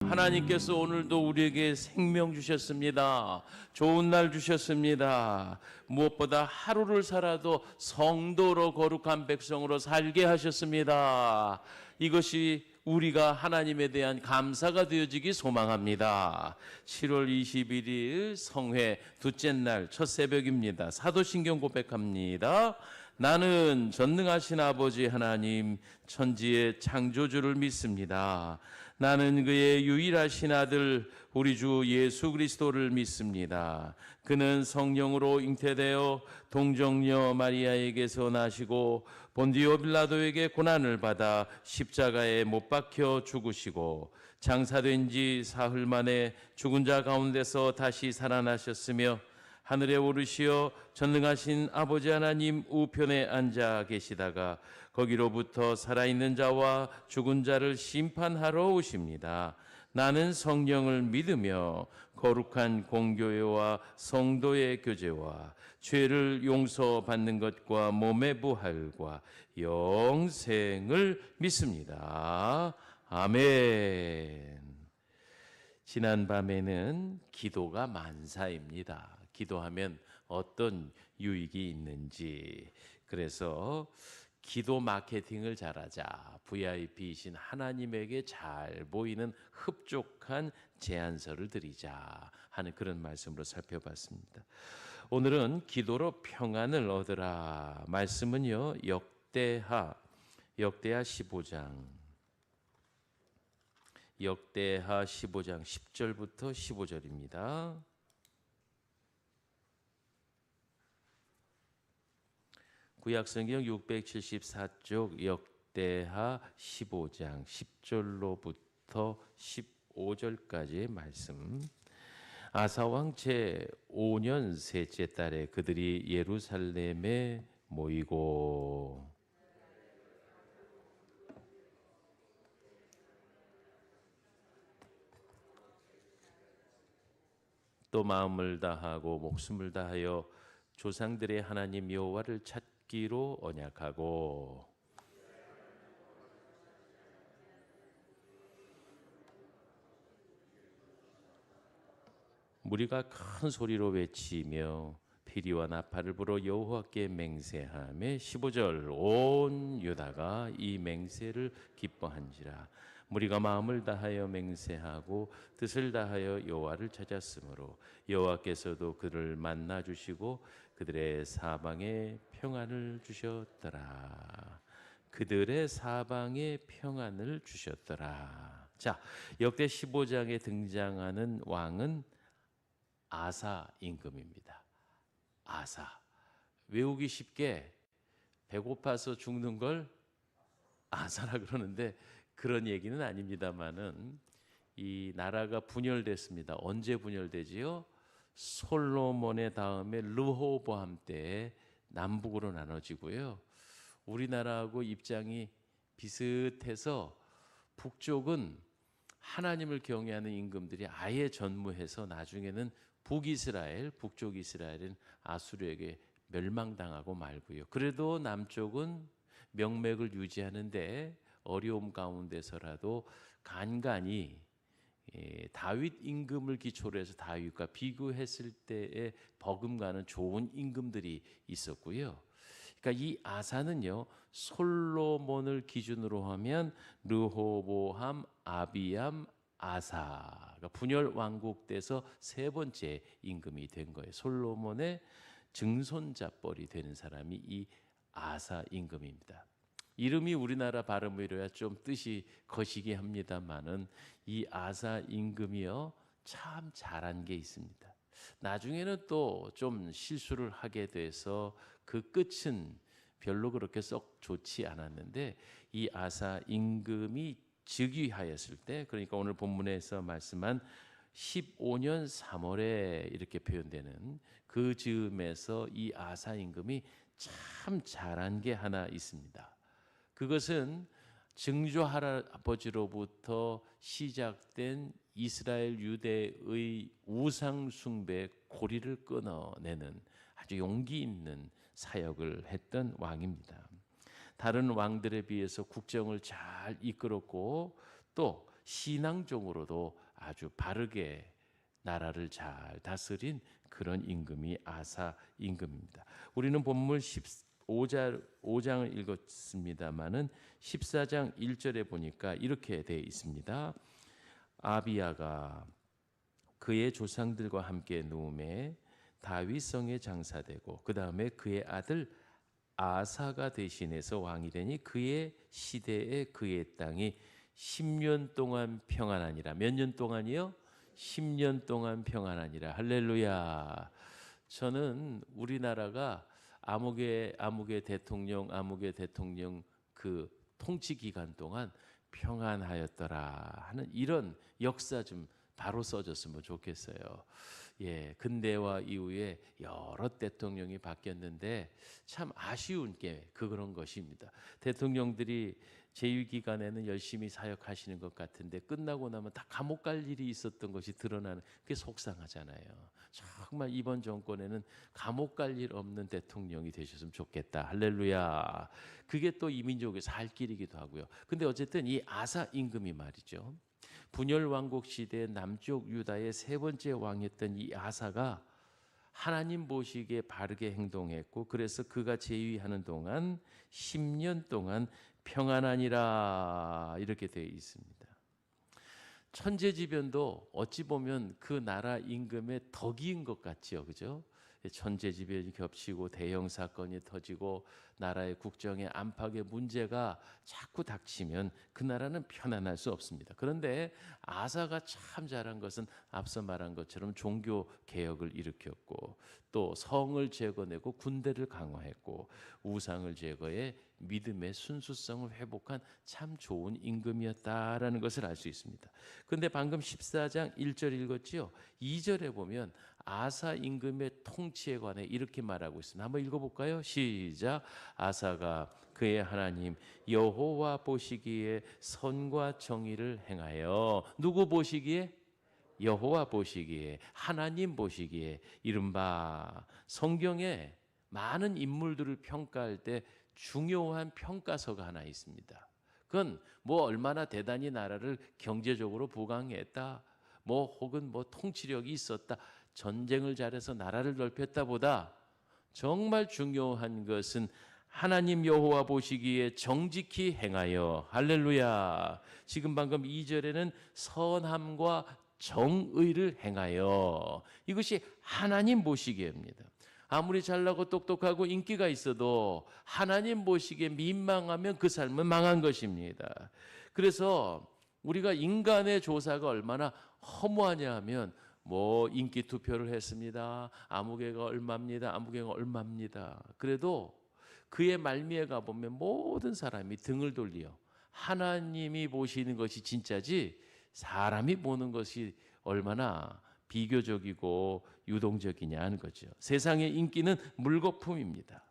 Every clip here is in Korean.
하나님께서 오늘도 우리에게 생명 주셨습니다. 좋은 날 주셨습니다. 무엇보다 하루를 살아도 성도로 거룩한 백성으로 살게 하셨습니다. 이것이 우리가 하나님에 대한 감사가 되어지기 소망합니다. 7월 21일 성회 둘째 날 첫 새벽입니다. 사도신경 고백합니다. 나는 전능하신 아버지 하나님 천지의 창조주를 믿습니다. 나는 그의 유일하신 아들 우리 주 예수 그리스도를 믿습니다. 그는 성령으로 잉태되어 동정녀 마리아에게서 나시고 본디오 빌라도에게 고난을 받아 십자가에 못 박혀 죽으시고 장사된 지 사흘 만에 죽은 자 가운데서 다시 살아나셨으며 하늘에 오르시어 전능하신 아버지 하나님 우편에 앉아 계시다가 거기로부터 살아있는 자와 죽은 자를 심판하러 오십니다. 나는 성령을 믿으며 거룩한 공교회와 성도의 교제와 죄를 용서받는 것과 몸의 부활과 영생을 믿습니다. 아멘. 지난 밤에는 기도가 만사입니다. 기도하면 어떤 유익이 있는지, 그래서 기도 마케팅을 잘하자, VIP이신 하나님에게 잘 보이는 흡족한 제안서를 드리자 하는 그런 말씀으로 살펴봤습니다. 오늘은 기도로 평안을 얻으라. 말씀은요, 역대하 15장 10절부터 15절입니다. 구약성경 674쪽 역대하 15장 10절로부터 15절까지의 말씀. 아사왕 제5년 셋째 달에 그들이 예루살렘에 모이고 또 마음을 다하고 목숨을 다하여 조상들의 하나님 여호와를 찾기로 언약하고 무리가 큰 소리로 외치며 피리와 나팔을 불어 여호와께 맹세하며 15절 온 유다가 이 맹세를 기뻐한지라. 무리가 마음을 다하여 맹세하고 뜻을 다하여 여호와를 찾았으므로 여호와께서도 그를 만나 주시고 그들의 사방에 평안을 주셨더라. 그들의 사방에 평안을 주셨더라. 자, 역대 15장에 등장하는 왕은 아사 임금입니다. 아사. 외우기 쉽게 배고파서 죽는 걸 아사라 그러는데 그런 얘기는 아닙니다만은 이 나라가 분열됐습니다. 언제 분열되지요? 솔로몬의 다음에 르호보암 때 남북으로 나눠지고요. 우리나라하고 입장이 비슷해서 북쪽은 하나님을 경외하는 임금들이 아예 전무해서 나중에는 북이스라엘, 북쪽 이스라엘은 아수르에게 멸망당하고 말고요. 그래도 남쪽은 명맥을 유지하는데 어려움 가운데서라도 간간히 다윗 임금을 기초로 해서 다윗과 비교했을 때에 버금가는 좋은 임금들이 있었고요. 그러니까 이 아사는요, 솔로몬을 기준으로 하면 르호보암, 아비암, 아사, 그러니까 분열 왕국 때서 세 번째 임금이 된 거예요. 솔로몬의 증손자뻘이 되는 사람이 이 아사 임금입니다. 이름이 우리나라 발음으로야 좀 뜻이 거시기 합니다만은 이 아사 임금이요, 참 잘한 게 있습니다. 나중에는 또 좀 실수를 하게 돼서 그 끝은 별로 그렇게 썩 좋지 않았는데 이 아사 임금이 즉위하였을 때, 그러니까 오늘 본문에서 말씀한 15년 3월에 이렇게 표현되는 그 즈음에서 이 아사 임금이 참 잘한 게 하나 있습니다. 그것은 증조 할아버지로부터 시작된 이스라엘 유대의 우상 숭배 고리를 끊어내는 아주 용기 있는 사역을 했던 왕입니다. 다른 왕들에 비해서 국정을 잘 이끌었고 또 신앙적으로도 아주 바르게 나라를 잘 다스린 그런 임금이 아사 임금입니다. 우리는 본문 5장을 읽었습니다마는 14장 1절에 보니까 이렇게 되어 있습니다. 아비야가 그의 조상들과 함께 누움에 다윗 성에 장사되고 그 다음에 그의 아들 아사가 대신해서 왕이 되니 그의 시대에 그의 땅이 10년 동안 평안하니라. 몇 년 동안이요? 10년 동안 평안하니라. 할렐루야. 저는 우리나라가 아무개 대통령 그 통치 기간 동안 평안하였더라 하는 이런 역사 좀 바로 써줬으면 좋겠어요. 예, 근대화 이후에 여러 대통령이 바뀌었는데 참 아쉬운 게 그런 것입니다. 대통령들이 재위 기간에는 열심히 사역하시는 것 같은데 끝나고 나면 다 감옥 갈 일이 있었던 것이 드러나는 게 속상하잖아요. 정말 이번 정권에는 감옥 갈 일 없는 대통령이 되셨으면 좋겠다. 할렐루야. 그게 또 이 민족의 살 길이기도 하고요. 근데 어쨌든 이 아사 임금이 말이죠. 분열 왕국 시대 남쪽 유다의 세 번째 왕이었던 이 아사가 하나님 보시기에 바르게 행동했고 그래서 그가 재위하는 동안 10년 동안 평안하니라 이렇게 되어 있습니다. 천재지변도 어찌 보면 그 나라 임금의 덕인 것 같지요, 그죠? 천재지변이 겹치고 대형 사건이 터지고 나라의 국정의 안팎의 문제가 자꾸 닥치면 그 나라는 편안할 수 없습니다. 그런데 아사가 참 잘한 것은 앞서 말한 것처럼 종교 개혁을 일으켰고 또 성을 제거내고 군대를 강화했고 우상을 제거해 믿음의 순수성을 회복한 참 좋은 임금이었다라는 것을 알 수 있습니다. 그런데 방금 14장 1절 읽었지요. 2절에 보면 아사 임금의 통치에 관해 이렇게 말하고 있습니다. 한번 읽어볼까요? 시작. 아사가 그의 하나님 여호와 보시기에 선과 정의를 행하여 누구 보시기에? 여호와 보시기에 하나님 보시기에 이른바 성경에 많은 인물들을 평가할 때 중요한 평가서가 하나 있습니다. 그건 뭐 얼마나 대단히 나라를 경제적으로 부강했다 뭐 혹은 뭐 통치력이 있었다 전쟁을 잘해서 나라를 넓혔다보다 정말 중요한 것은 하나님 여호와 보시기에 정직히 행하여 할렐루야. 지금 방금 2절에는 선함과 정의를 행하여 이것이 하나님 보시기에입니다. 아무리 잘나고 똑똑하고 인기가 있어도 하나님 보시기에 민망하면 그 삶은 망한 것입니다. 그래서 우리가 인간의 조사가 얼마나 허무하냐 하면 뭐 인기 투표를 했습니다. 아무개가 얼마입니다. 아무개가 얼마입니다. 그래도 그의 말미에 가보면 모든 사람이 등을 돌려 하나님이 보시는 것이 진짜지 사람이 보는 것이 얼마나 비교적이고 유동적이냐 하는 거죠. 세상의 인기는 물거품입니다.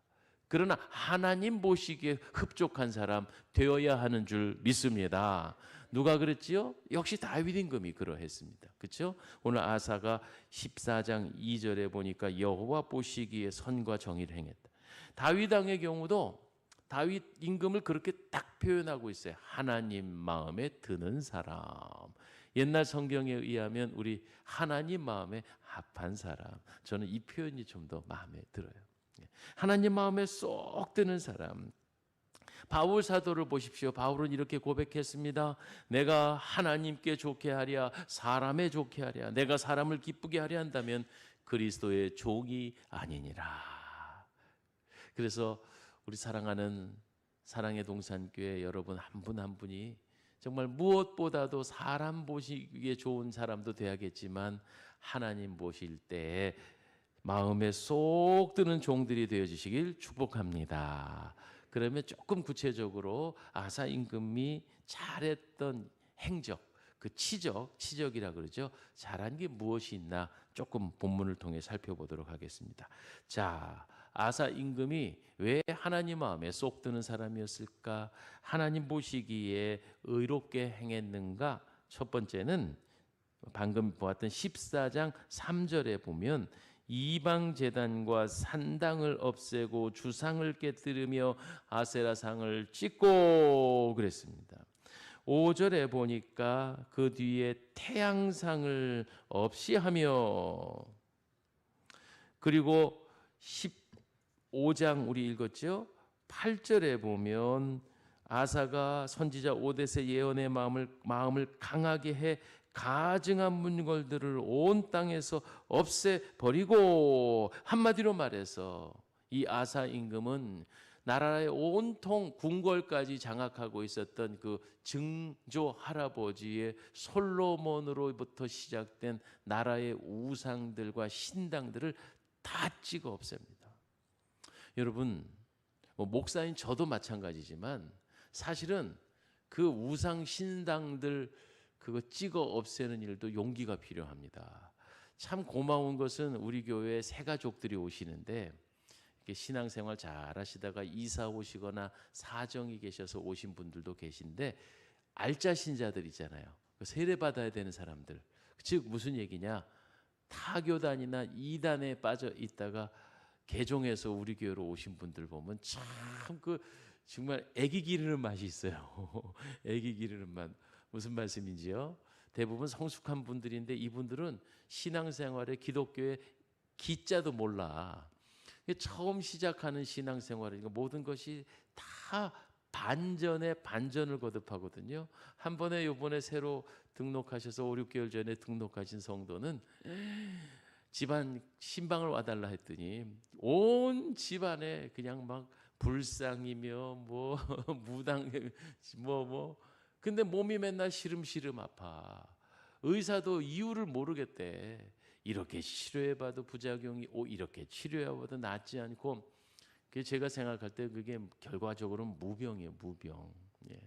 그러나 하나님 보시기에 흡족한 사람 되어야 하는 줄 믿습니다. 누가 그랬지요? 역시 다윗 임금이 그러했습니다. 그렇죠? 오늘 아사가 14장 2절에 보니까 여호와 보시기에 선과 정의를 행했다. 다윗 왕의 경우도 다윗 임금을 그렇게 딱 표현하고 있어요. 하나님 마음에 드는 사람. 옛날 성경에 의하면 우리 하나님 마음에 합한 사람. 저는 이 표현이 좀 더 마음에 들어요. 하나님 마음에 쏙 드는 사람. 바울 사도를 보십시오. 바울은 이렇게 고백했습니다. 내가 하나님께 좋게 하랴 사람에 좋게 하랴 내가 사람을 기쁘게 하려 한다면 그리스도의 종이 아니니라. 그래서 우리 사랑하는 사랑의 동산교회 여러분 한 분 한 분이 정말 무엇보다도 사람 보시기에 좋은 사람도 돼야겠지만 하나님 보실 때 마음에 쏙 드는 종들이 되어주시길 축복합니다. 그러면 조금 구체적으로 아사 임금이 잘했던 행적, 그 치적이라 그러죠. 잘한 게 무엇이 있나 조금 본문을 통해 살펴보도록 하겠습니다. 자, 아사 임금이 왜 하나님 마음에 쏙 드는 사람이었을까? 하나님 보시기에 의롭게 행했는가? 첫 번째는 방금 보았던 14장 3절에 보면 이방 제단과 산당을 없애고 주상을 깨뜨리며 아세라상을 찢고 그랬습니다. 5절에 보니까 그 뒤에 태양상을 없이 하며, 그리고 15장 우리 읽었죠? 8절에 보면 아사가 선지자 오뎃의 예언의 마음을 강하게 해 가증한 문걸들을 온 땅에서 없애버리고, 한마디로 말해서 이 아사 임금은 나라의 온통 궁궐까지 장악하고 있었던 그 증조 할아버지의 솔로몬으로부터 시작된 나라의 우상들과 신당들을 다 찍어 없앱니다. 여러분, 목사인 저도 마찬가지지만 사실은 그 우상 신당들 그거 찍어 없애는 일도 용기가 필요합니다. 참 고마운 것은 우리 교회에 새 가족들이 오시는데 신앙생활 잘 하시다가 이사 오시거나 사정이 계셔서 오신 분들도 계신데, 알짜 신자들 있잖아요. 세례 받아야 되는 사람들. 즉 무슨 얘기냐? 타교단이나 이단에 빠져 있다가 개종해서 우리 교회로 오신 분들 보면 참 정말 애기 기르는 맛이 있어요. 애기 기르는 맛. 무슨 말씀인지요? 대부분 성숙한 분들인데 이분들은 신앙생활에 기독교의 기자도 몰라. 처음 시작하는 신앙생활이니까 모든 것이 다 반전에 반전을 거듭하거든요. 한 번에 요번에 새로 등록하셔서 5, 6개월 전에 등록하신 성도는 집안 신방을 와달라 했더니 온 집안에 그냥 막 불상이며 뭐 무당 근데 몸이 맨날 시름시름 아파. 의사도 이유를 모르겠대. 이렇게 치료해봐도 부작용이 이렇게 치료해봐도 낫지 않고, 제가 생각할 때 그게 결과적으로는 무병이에요. 무병. 예.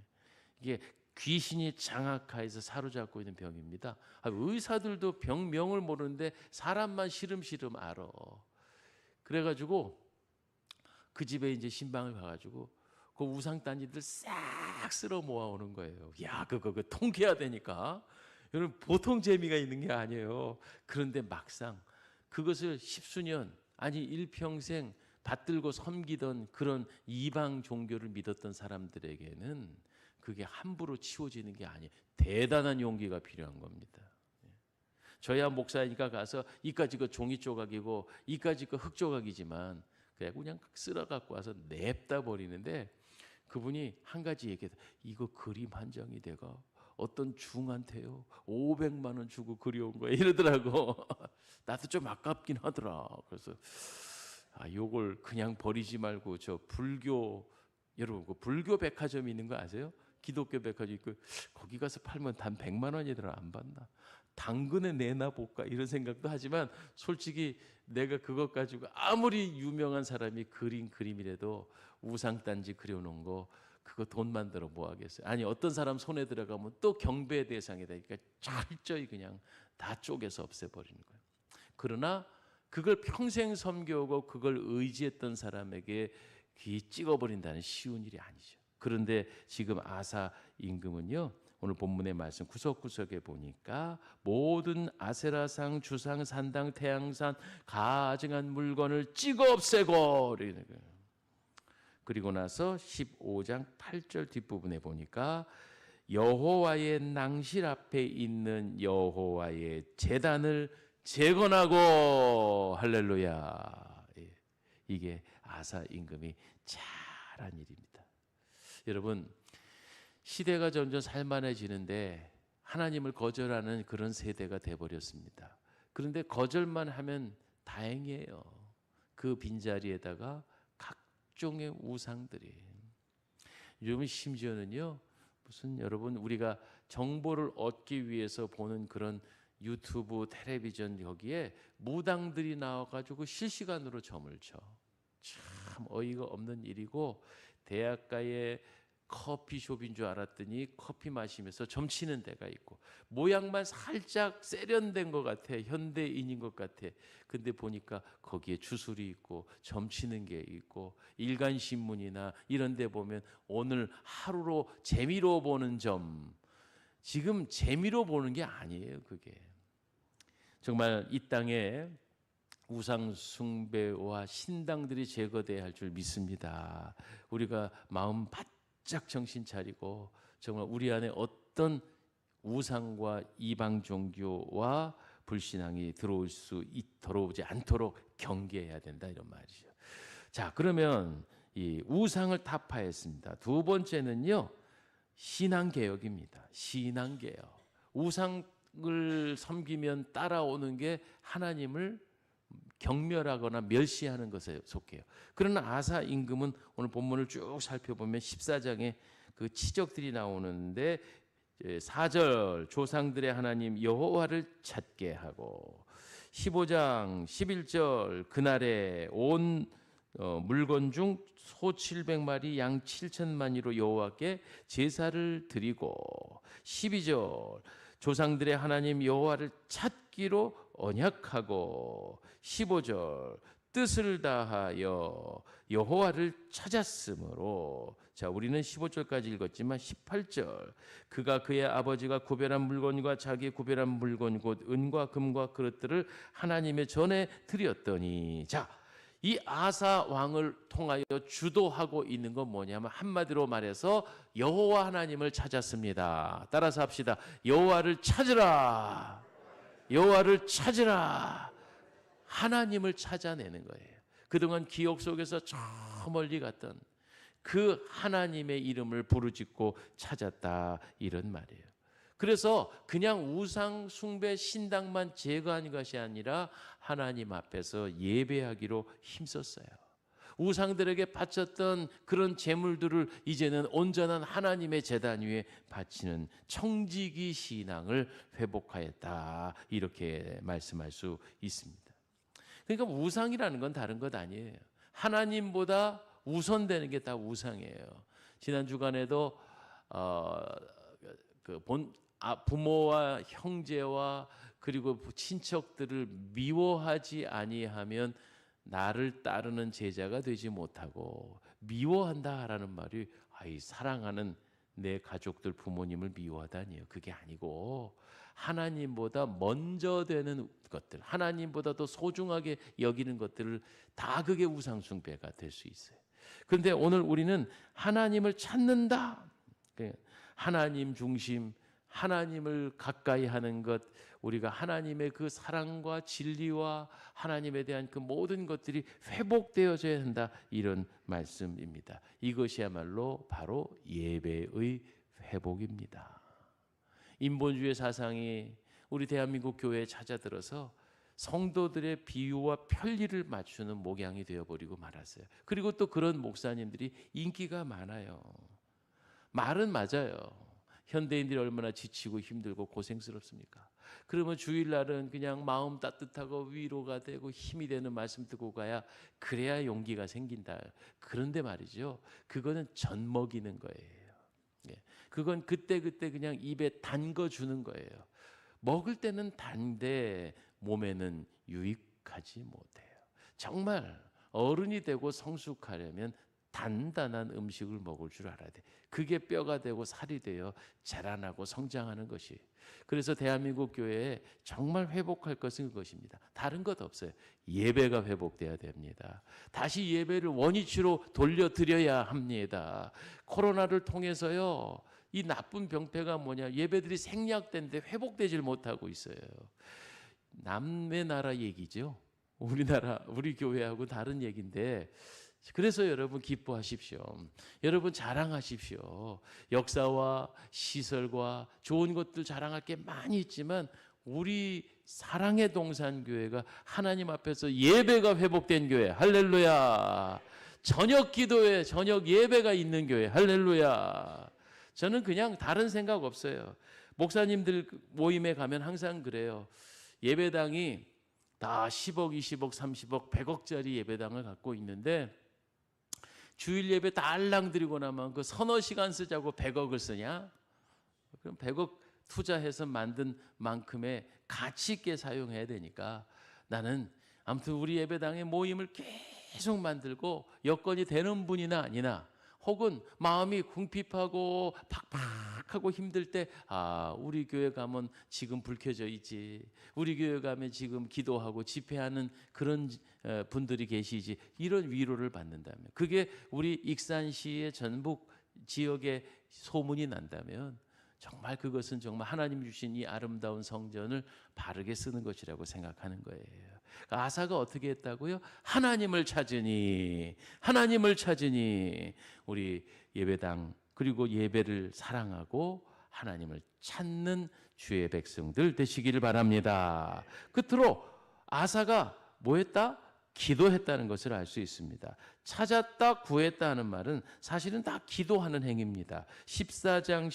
이게 귀신이 장악하여서 사로잡고 있는 병입니다. 의사들도 병명을 모르는데 사람만 시름시름 알아. 그래가지고 그 집에 이제 신방을 가가지고 그 우상단지들 싹 쓸어 모아오는 거예요. 야, 그거 통쾌해야 되니까. 여러분, 보통 재미가 있는 게 아니에요. 그런데 막상 그것을 십수년 아니 일평생 받들고 섬기던 그런 이방 종교를 믿었던 사람들에게는 그게 함부로 치워지는 게 아니에요. 대단한 용기가 필요한 겁니다. 저야 목사니까 가서 이까지 거 종이 조각이고 이까지 거 흙 조각이지만 그냥 쓸어 갖고 와서 냅다 버리는데, 그분이 한 가지 얘기해서 이거 그림 한 장이 내가 어떤 중한테요 500만 원 주고 그려온 거야 이러더라고. 나도 좀 아깝긴 하더라. 그래서 요걸 그냥 버리지 말고 저 불교, 여러분 그 불교 백화점 있는 거 아세요? 기독교 백화점 있고 거기 가서 팔면 단 100만 원이더라. 안 받나? 당근에 내나 볼까 이런 생각도 하지만 솔직히 내가 그것 가지고 아무리 유명한 사람이 그린 그림이라도 우상단지 그려놓은 거 그거 돈 만들어 뭐 하겠어요? 아니 어떤 사람 손에 들어가면 또 경배의 대상이 되니까 철저히 그냥 다 쪼개서 없애버리는 거예요. 그러나 그걸 평생 섬겨오고 그걸 의지했던 사람에게 찍어버린다는 쉬운 일이 아니죠. 그런데 지금 아사 임금은요, 오늘 본문의 말씀 구석구석에 보니까 모든 아세라상, 주상, 산당, 태양산, 가증한 물건을 찍어 없애고, 그리고 나서 15장 8절 뒷부분에 보니까 여호와의 낭실 앞에 있는 여호와의 제단을 재건하고, 할렐루야. 이게 아사 임금이 잘한 일입니다. 여러분, 시대가 점점 살만해지는데 하나님을 거절하는 그런 세대가 돼버렸습니다. 그런데 거절만 하면 다행이에요. 그 빈자리에다가 각종의 우상들이. 요즘 심지어는요, 무슨 여러분 우리가 정보를 얻기 위해서 보는 그런 유튜브, 텔레비전 여기에 무당들이 나와가지고 실시간으로 점을 쳐. 참 어이가 없는 일이고, 대학가에 커피숍인 줄 알았더니 커피 마시면서 점치는 데가 있고, 모양만 살짝 세련된 것 같아. 현대인인 것 같아. 근데 보니까 거기에 주술이 있고 점치는 게 있고, 일간신문이나 이런 데 보면 오늘 하루로 재미로 보는 점, 지금 재미로 보는 게 아니에요. 그게 정말 이 땅에 우상 숭배와 신당들이 제거돼야 할 줄 믿습니다. 우리가 마음 바짝 정신 차리고 정말 우리 안에 어떤 우상과 이방 종교와 불신앙이 들어오지 않도록 경계해야 된다 이런 말이죠. 자, 그러면 이 우상을 타파했습니다. 두 번째는요, 신앙개혁입니다. 신앙개혁. 우상을 섬기면 따라오는 게 하나님을 경멸하거나 멸시하는 것에 속해요. 그러나 아사 임금은 오늘 본문을 쭉 살펴보면 14장에 그 치적들이 나오는데 4절 조상들의 하나님 여호와를 찾게 하고 15장 11절 그날에 온 물건 중 소 700마리 양 7천마리로 여호와께 제사를 드리고 12절 조상들의 하나님 여호와를 찾기로 언약하고 15절 뜻을 다하여 여호와를 찾았으므로 자 우리는 15절까지 읽었지만 18절 그가 그의 아버지가 구별한 물건과 자기 구별한 물건 곧 은과 금과 그릇들을 하나님의 전에 드렸더니 자 이 아사 왕을 통하여 주도하고 있는 건 뭐냐면 한마디로 말해서 여호와 하나님을 찾았습니다. 따라서 합시다. 여호와를 찾으라. 여호와를 찾으라. 하나님을 찾아내는 거예요. 그동안 기억 속에서 저 멀리 갔던 그 하나님의 이름을 부르짖고 찾았다 이런 말이에요. 그래서 그냥 우상 숭배 신당만 제거한 것이 아니라 하나님 앞에서 예배하기로 힘썼어요. 우상들에게 바쳤던 그런 제물들을 이제는 온전한 하나님의 제단 위에 바치는 청지기 신앙을 회복하였다 이렇게 말씀할 수 있습니다. 그러니까 우상이라는 건 다른 것 아니에요. 하나님보다 우선되는 게 다 우상이에요. 지난 주간에도 부모와 형제와 그리고 친척들을 미워하지 아니하면 나를 따르는 제자가 되지 못하고 미워한다라는 말이 사랑하는 내 가족들 부모님을 미워하다니요. 그게 아니고 하나님보다 먼저 되는 것들, 하나님보다 더 소중하게 여기는 것들을 다 그게 우상숭배가 될 수 있어요. 그런데 오늘 우리는 하나님을 찾는다. 하나님 중심, 하나님을 가까이 하는 것, 우리가 하나님의 그 사랑과 진리와 하나님에 대한 그 모든 것들이 회복되어져야 한다 이런 말씀입니다. 이것이야말로 바로 예배의 회복입니다. 인본주의 사상이 우리 대한민국 교회에 찾아들어서 성도들의 비유와 편리를 맞추는 목양이 되어버리고 말았어요. 그리고 또 그런 목사님들이 인기가 많아요. 말은 맞아요. 현대인들이 얼마나 지치고 힘들고 고생스럽습니까? 그러면 주일날은 그냥 마음 따뜻하고 위로가 되고 힘이 되는 말씀 듣고 가야 그래야 용기가 생긴다. 그런데 말이죠. 그거는 젖먹이는 거예요. 그건 그때그때 그냥 입에 담궈 주는 거예요. 먹을 때는 단데 몸에는 유익하지 못해요. 정말 어른이 되고 성숙하려면 단단한 음식을 먹을 줄 알아야 돼. 그게 뼈가 되고 살이 되어 자라나고 성장하는 것이. 그래서 대한민국 교회에 정말 회복할 것은 그것입니다. 다른 것 없어요. 예배가 회복돼야 됩니다. 다시 예배를 원위치로 돌려드려야 합니다. 코로나를 통해서요. 이 나쁜 병폐가 뭐냐? 예배들이 생략된데 회복되질 못하고 있어요. 남의 나라 얘기죠. 우리나라, 우리 교회하고 다른 얘기인데 그래서 여러분 기뻐하십시오. 여러분 자랑하십시오. 역사와 시설과 좋은 것들 자랑할 게 많이 있지만 우리 사랑의 동산교회가 하나님 앞에서 예배가 회복된 교회. 할렐루야. 저녁 기도에 저녁 예배가 있는 교회. 할렐루야. 저는 그냥 다른 생각 없어요. 목사님들 모임에 가면 항상 그래요. 예배당이 다 10억, 20억, 30억, 100억짜리 예배당을 갖고 있는데 주일 예배 다 알랑 드리고 나면 그 서너 시간 쓰자고 100억을 쓰냐? 그럼 100억 투자해서 만든 만큼의 가치 있게 사용해야 되니까 나는 아무튼 우리 예배당의 모임을 계속 만들고 여건이 되는 분이나 아니나 혹은 마음이 궁핍하고 팍팍하고 힘들 때 우리 교회 가면 지금 불 켜져 있지. 우리 교회 가면 지금 기도하고 집회하는 그런 분들이 계시지. 이런 위로를 받는다면 그게 우리 익산시의 전북 지역에 소문이 난다면 정말 그것은 정말 하나님이 주신 이 아름다운 성전을 바르게 쓰는 것이라고 생각하는 거예요. 그러니까 아사가 어떻게 했다고요? 하나님을 찾으니 우리 예배당 그리고 예배를 사랑하고 하나님을 찾는 주의 백성들 되시기를 바랍니다. 끝으로 아사가 뭐 했다? 기도했다는 것을 알 수 있습니다. 찾았다, 구했다 하는 말은 사실은 다 기도하는 행위입니다. 14장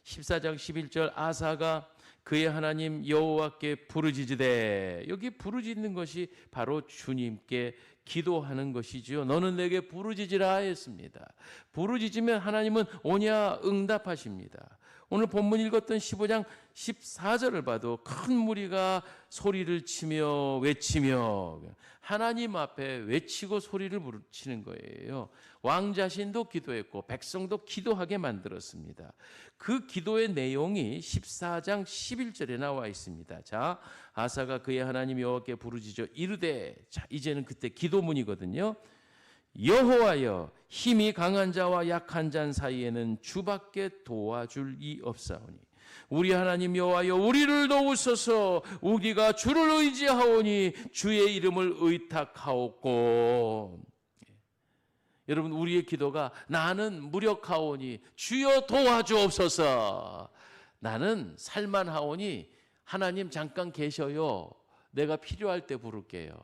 11절 아사가 그의 하나님 여호와께 부르짖으되, 여기 부르짖는 것이 바로 주님께 기도하는 것이지요. 너는 내게 부르짖으라 했습니다. 부르짖으면 하나님은 오냐 응답하십니다. 오늘 본문 읽었던 15장 14절을 봐도 큰 무리가 소리를 치며 외치며 하나님 앞에 외치고 소리를 부르치는 거예요. 왕 자신도 기도했고 백성도 기도하게 만들었습니다. 그 기도의 내용이 14장 11절에 나와 있습니다. 자, 아사가 그의 하나님 여호와께 부르짖어 이르되, 자, 이제는 그때 기도문이거든요. 여호와여, 힘이 강한 자와 약한 자 사이에는 주밖에 도와줄 이 없사오니 우리 하나님 여호와여, 우리를 도우소서. 우리가 주를 의지하오니 주의 이름을 의탁하옵고. 여러분, 우리의 기도가 나는 무력하오니 주여 도와주옵소서. 나는 살만하오니 하나님 잠깐 계셔요. 내가 필요할 때 부를게요.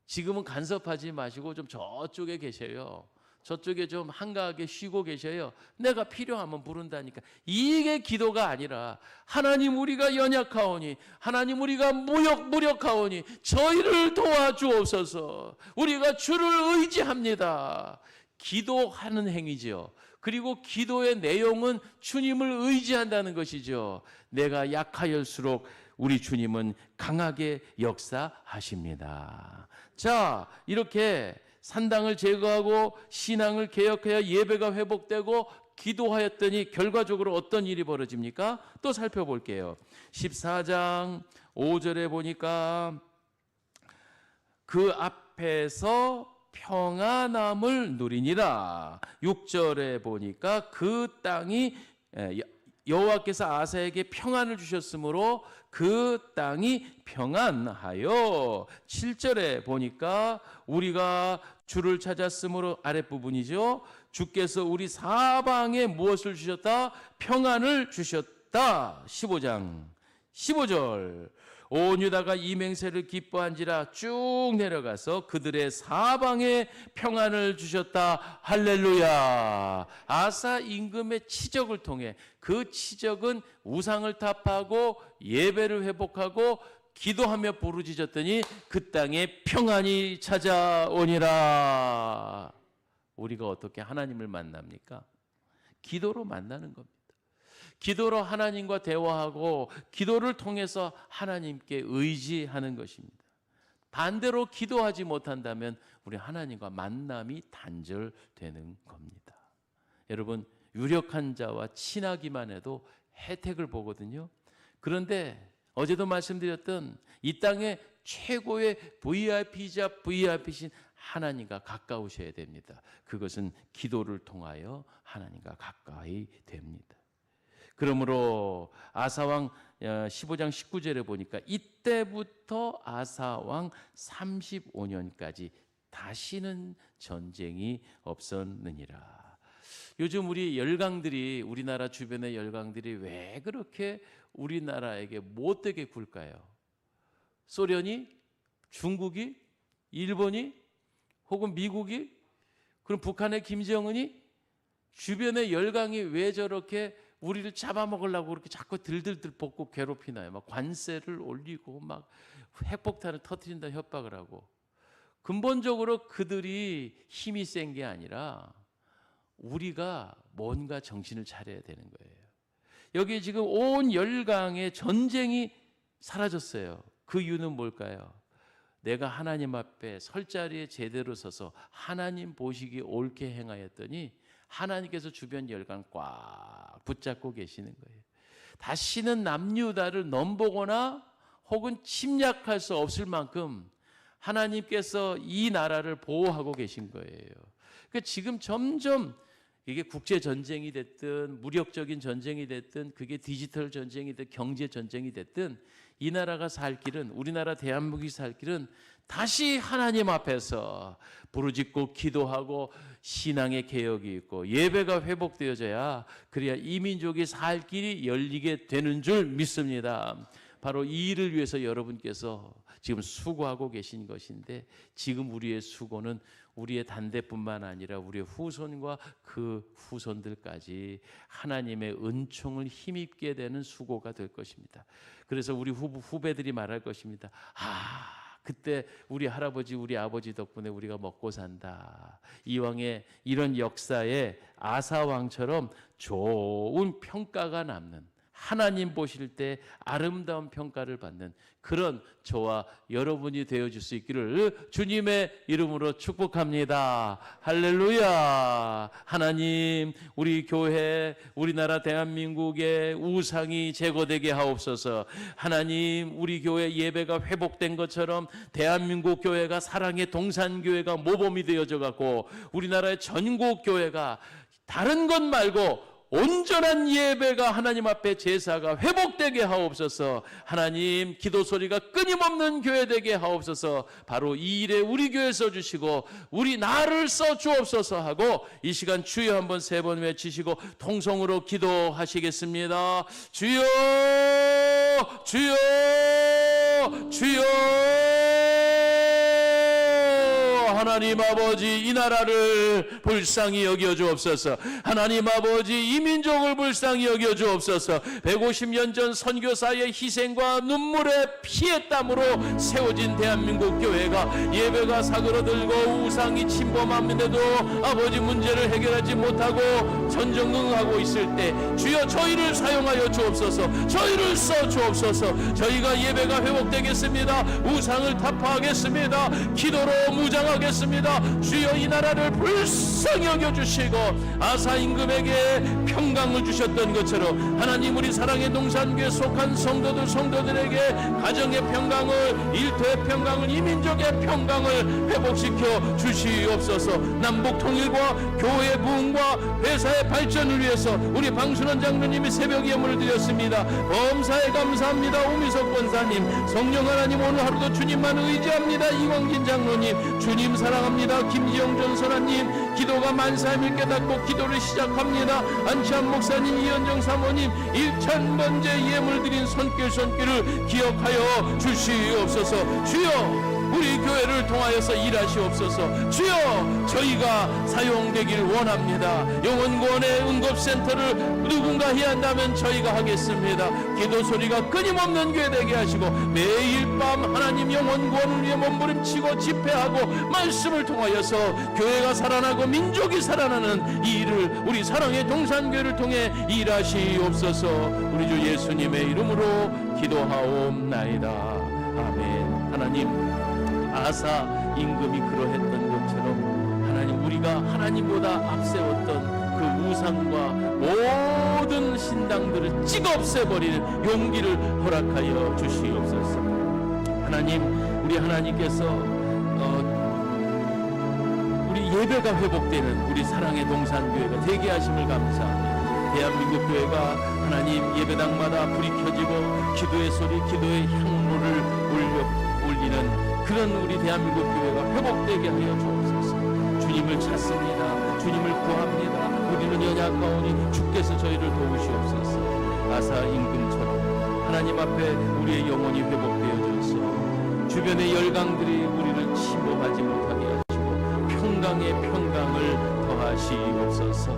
지금은 간섭하지 마시고 좀 저쪽에 계셔요. 저쪽에 좀 한가하게 쉬고 계셔요. 내가 필요하면 부른다니까. 이게 기도가 아니라 하나님 우리가 연약하오니, 하나님 우리가 무력하오니 저희를 도와주옵소서. 우리가 주를 의지합니다. 기도하는 행위죠. 그리고 기도의 내용은 주님을 의지한다는 것이죠. 내가 약하일수록 우리 주님은 강하게 역사하십니다. 자, 이렇게 산당을 제거하고 신앙을 개혁해야 예배가 회복되고 기도하였더니 결과적으로 어떤 일이 벌어집니까? 또 살펴볼게요. 14장 5절에 보니까 그 앞에서 평안함을 누리니라. 6절에 보니까 그 땅이 여호와께서 아사에게 평안을 주셨으므로 그 땅이 평안하여. 7절에 보니까 우리가 주를 찾았으므로, 아랫부분이죠. 주께서 우리 사방에 무엇을 주셨다? 평안을 주셨다. 15장 15절 온 유다가 이 맹세를 기뻐한지라 쭉 내려가서 그들의 사방에 평안을 주셨다. 할렐루야. 아사 임금의 치적을 통해, 그 치적은 우상을 타파하고 예배를 회복하고 기도하며 부르짖었더니 그 땅에 평안이 찾아오니라. 우리가 어떻게 하나님을 만납니까? 기도로 만나는 겁니다. 기도로 하나님과 대화하고 기도를 통해서 하나님께 의지하는 것입니다. 반대로 기도하지 못한다면 우리 하나님과 만남이 단절되는 겁니다. 여러분, 유력한 자와 친하기만 해도 혜택을 보거든요. 그런데 어제도 말씀드렸던 이 땅의 최고의 VIP이자 VIP신 하나님과 가까우셔야 됩니다. 그것은 기도를 통하여 하나님과 가까이 됩니다. 그러므로 아사왕 15장 19절에 보니까 이때부터 아사왕 35년까지 다시는 전쟁이 없었느니라. 요즘 우리 열강들이, 우리나라 주변의 열강들이 왜 그렇게 우리나라에게 못되게 굴까요? 소련이? 중국이? 일본이? 혹은 미국이? 그럼 북한의 김정은이? 주변의 열강이 왜 저렇게 우리를 잡아먹으려고 그렇게 자꾸 들들들 볶고 괴롭히나요? 막 관세를 올리고 막 핵폭탄을 터뜨린다 협박을 하고. 근본적으로 그들이 힘이 센 게 아니라 우리가 뭔가 정신을 차려야 되는 거예요. 여기 지금 온 열강의 전쟁이 사라졌어요. 그 이유는 뭘까요? 내가 하나님 앞에 설 자리에 제대로 서서 하나님 보시기 옳게 행하였더니 하나님께서 주변 열강 꽉 붙잡고 계시는 거예요. 다시는 남유다를 넘보거나 혹은 침략할 수 없을 만큼 하나님께서 이 나라를 보호하고 계신 거예요. 그러니까 지금 점점 이게 국제 전쟁이 됐든 무력적인 전쟁이 됐든 그게 디지털 전쟁이 됐든 경제 전쟁이 됐든 이 나라가 살 길은, 우리나라 대한민국이 살 길은 다시 하나님 앞에서 부르짖고 기도하고 신앙의 개혁이 있고 예배가 회복되어져야, 그래야 이 민족이 살 길이 열리게 되는 줄 믿습니다. 바로 이 일을 위해서 여러분께서 지금 수고하고 계신 것인데, 지금 우리의 수고는 우리의 단대뿐만 아니라 우리의 후손과 그 후손들까지 하나님의 은총을 힘입게 되는 수고가 될 것입니다. 그래서 우리 후배들이 말할 것입니다. 그때 우리 할아버지 우리 아버지 덕분에 우리가 먹고 산다. 이왕의 이런 역사에 아사왕처럼 좋은 평가가 남는, 하나님 보실 때 아름다운 평가를 받는 그런 저와 여러분이 되어줄 수 있기를 주님의 이름으로 축복합니다. 할렐루야. 하나님, 우리 교회, 우리나라 대한민국의 우상이 제거되게 하옵소서. 하나님, 우리 교회 예배가 회복된 것처럼 대한민국 교회가 사랑의 동산교회가 모범이 되어져 갖고 우리나라의 전국 교회가 다른 것 말고 온전한 예배가 하나님 앞에 제사가 회복되게 하옵소서. 하나님, 기도 소리가 끊임없는 교회 되게 하옵소서. 바로 이 일에 우리 교회 써주시고 우리 나를 써주옵소서 하고 이 시간 주여 한번 3번 외치시고 통성으로 기도하시겠습니다. 주여, 주여, 주여. 하나님 아버지, 이 나라를 불쌍히 여겨 주옵소서. 하나님 아버지, 이 민족을 불쌍히 여겨 주옵소서. 150년 전 선교사의 희생과 눈물의 피의 땀으로 세워진 대한민국 교회가 예배가 사그러들고 우상이 침범하는데도 아버지 문제를 해결하지 못하고 전전긍긍하고 있을 때 주여 저희를 사용하여 주옵소서. 저희를 써 주옵소서. 저희가 예배가 회복되겠습니다. 우상을 타파하겠습니다. 기도로 무장하겠습니다. 주여 이 나라를 불쌍히 여겨주시고 아사 임금에게 평강을 주셨던 것처럼 하나님, 우리 사랑의 동산교에 속한 성도들에게 가정의 평강을, 일터의 평강을, 이민족의 평강을 회복시켜 주시옵소서. 남북 통일과 교회의 부흥과 회사의 발전을 위해서 우리 방순원 장로님이 새벽 예물을 드렸습니다. 범사에 감사합니다. 오미석 권사님, 성령 하나님, 오늘 하루도 주님만 의지합니다. 이광진 장로님, 주님 사랑합니다. 김지영 전선아님, 기도가 만사임을 깨닫고 기도를 시작합니다. 안치한 목사님, 이현정 사모님, 1000번째 예물 드린 손길을 기억하여 주시옵소서. 주여, 우리 교회를 통하여서 일하시옵소서. 주여, 저희가 사용되길 원합니다. 영혼구원의 응급센터를 누군가 해야 한다면 저희가 하겠습니다. 기도 소리가 끊임없는 교회 되게 하시고 매일 밤 하나님 영혼구원을 위해 몸부림치고 집회하고 말씀을 통하여서 교회가 살아나고 민족이 살아나는 이 일을 우리 사랑의 동산교회를 통해 일하시옵소서. 우리 주 예수님의 이름으로 기도하옵나이다. 아멘. 하나님, 아사 임금이 그러했던 것처럼 하나님, 우리가 하나님보다 앞세웠던 그 우상과 모든 신당들을 찍어 없애버리는 용기를 허락하여 주시옵소서. 하나님, 우리 하나님께서 우리 예배가 회복되는 우리 사랑의 동산교회가 되게 하심을 감사합니다. 대한민국 교회가 하나님 예배당마다 불이 켜지고 기도의 소리, 기도의 향로를 올리는 그런 우리 대한민국 교회가 회복되게 하여 주옵소서. 주님을 찾습니다. 주님을 구합니다. 우리는 연약하오니 주께서 저희를 도우시옵소서. 아사 임금처럼 하나님 앞에 우리의 영혼이 회복되어져서 주변의 열강들이 우리를 침범하지 못하게 하시고 평강의 평강을 더하시옵소서.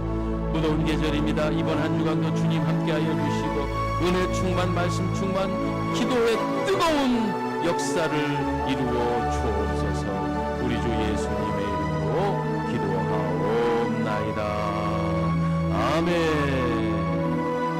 무더운 계절입니다. 이번 한 주간도 주님 함께하여 주시고 은혜 충만, 말씀 충만, 기도의 뜨거운 역사를 이루어 주옵소서.